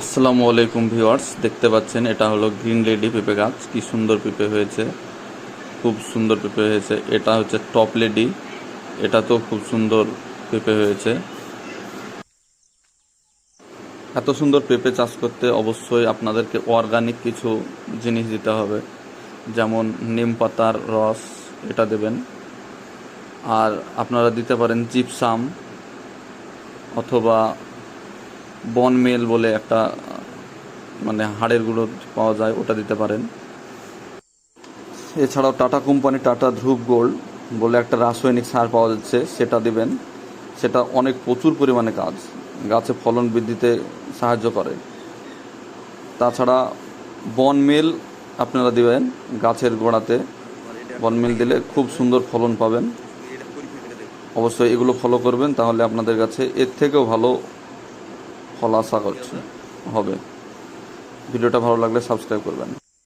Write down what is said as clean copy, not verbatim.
আসসালামু আলাইকুম ভিউয়ার্স, দেখতে পাচ্ছেন এটা হলো গ্রিন লেডি পেঁপে গাছ। কি সুন্দর পেঁপে হয়েছে, খুব সুন্দর পেঁপে হয়েছে। এটা হচ্ছে টপ লেডি, এটা তো খুব সুন্দর পেঁপে হয়েছে। এত সুন্দর পেঁপে চাষ করতে অবশ্যই আপনাদেরকে অর্গানিক কিছু জিনিস দিতে হবে, যেমন নিম পাতার রস, এটা দেবেন। আর আপনারা দিতে পারেন জিপসাম, অথবা বন মেল বলে একটা হাড়ের গুঁড়ো পাওয়া যায়, ওটা দিতে পারেন। এছাড়াও টাটা কোম্পানি টাটা ধ্রুব গোল্ড বলে একটা রাসায়নিক সার পাওয়া যাচ্ছে, সেটা দিবেন। সেটা অনেক প্রচুর পরিমাণে কাজ, গাছে ফলন বৃদ্ধিতে সাহায্য করে। তাছাড়া বন মিল আপনারা দিবেন গাছের গোড়াতে। বন মিল দিলে খুব সুন্দর ফলন পাবেন। অবশ্যই এগুলো ফলো করবেন, তাহলে আপনাদের কাছে এর থেকেও ভালো ফল আশা করছি হবে। ভিডিওটা ভালো লাগলে সাবস্ক্রাইব করবেন।